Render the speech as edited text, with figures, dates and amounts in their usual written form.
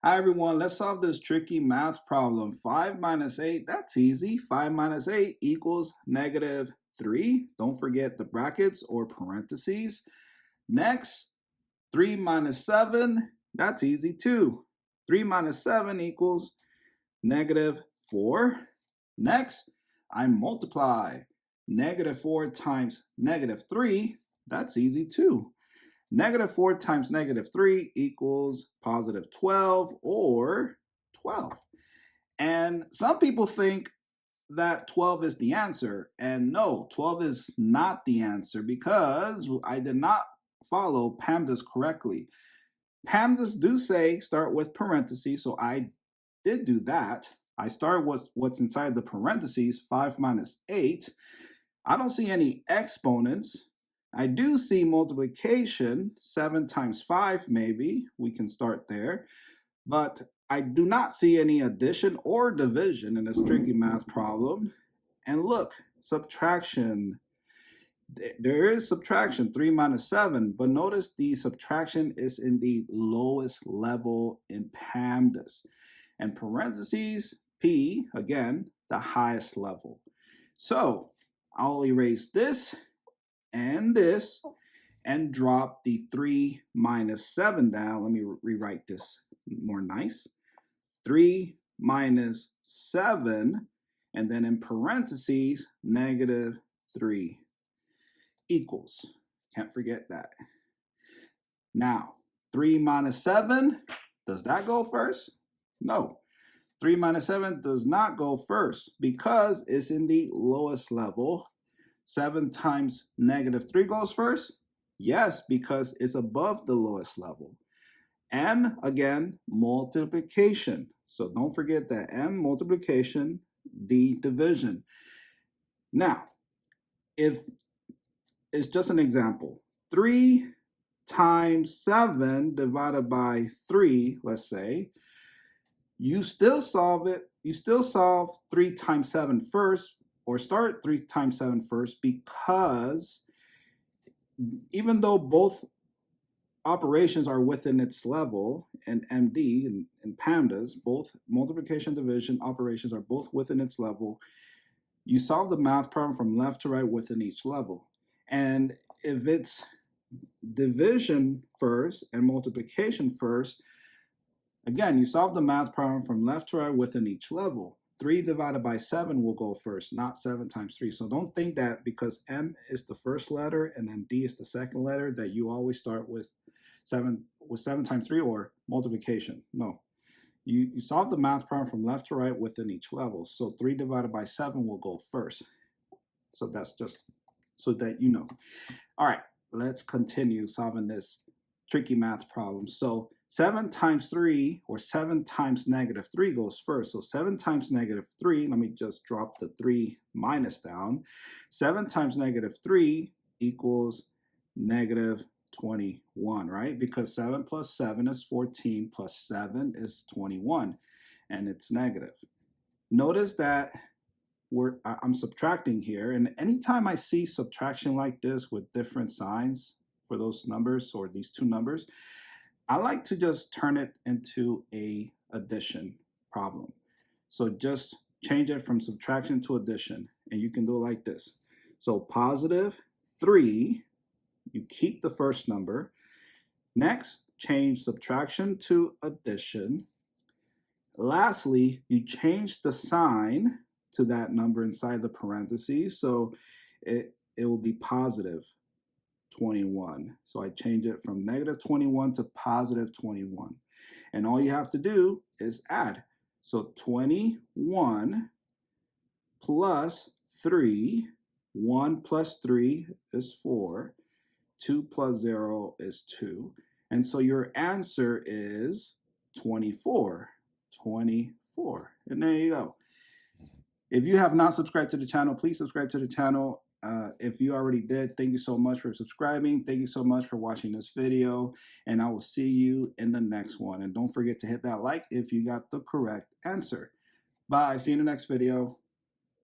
Hi everyone, let's solve this tricky math problem. 5 minus 8, that's easy. 5 minus 8 equals negative 3. Don't forget the brackets or parentheses. Next, 3 minus 7, that's easy too. 3 minus 7 equals negative 4. Next, I multiply. Negative 4 times negative 3, that's easy too. Negative 4 times negative 3 equals positive 12 or 12. And some people think that 12 is the answer. And no, 12 is not the answer because I did not follow PAMDAS correctly. PAMDAS do say start with parentheses, so I did do that. I started with what's inside the parentheses, 5 minus 8. I don't see any exponents. I do see multiplication, 7 times 5 maybe, we can start there, but I do not see any addition or division in this tricky math problem. And look, subtraction. There is subtraction, 3 minus 7, but notice the subtraction is in the lowest level in PAMDAS. And parentheses, P, again, the highest level. So I'll erase this and drop the 3 minus 7 down. Let me rewrite this more nice. 3 minus 7, and then in parentheses, negative 3 equals. Can't forget that. Now, 3 minus 7, does that go first? No. 3 minus 7 does not go first because it's in the lowest level. 7 times negative 3 goes first? Yes, because it's above the lowest level. And again, multiplication. So don't forget that M, multiplication, D, division. Now, if it's just an example, 3 times 7 divided by 3, let's say, you still solve it. You still solve 3 times 7 first, or start 3 times 7 first, because even though both operations are within its level, and MD and PAMDAS, both multiplication division operations are both within its level, you solve the math problem from left to right within each level. And if it's division first and multiplication first, again, you solve the math problem from left to right within each level. 3 divided by 7 will go first, not 7 times 3. So don't think that because M is the first letter and then D is the second letter that you always start with 7 times 3 or multiplication. No. You solve the math problem from left to right within each level. So 3 divided by 7 will go first. So that's just so that you know. All right, let's continue solving this tricky math problem. So 7 times 3, or 7 times negative 3 goes first. So 7 times negative 3, let me just drop the 3 minus down. 7 times negative 3 equals negative 21, right? Because 7 plus 7 is 14, plus 7 is 21, and it's negative. Notice that I'm subtracting here, and anytime I see subtraction like this with different signs for those numbers or these two numbers, I like to just turn it into a addition problem. So just change it from subtraction to addition, and you can do it like this. So positive 3, you keep the first number. Next, change subtraction to addition. Lastly, you change the sign to that number inside the parentheses, so it will be positive 21. So I change it from negative 21 to positive 21. And all you have to do is add. So 21 plus 3, 1 plus 3 is 4, 2 plus 0 is 2. And so your answer is 24. 24. And there you go. If you have not subscribed to the channel, please subscribe to the channel. If you already did, thank you so much for subscribing. Thank you so much for watching this video, and I will see you in the next one. And don't forget to hit that like if you got the correct answer. Bye. See you in the next video.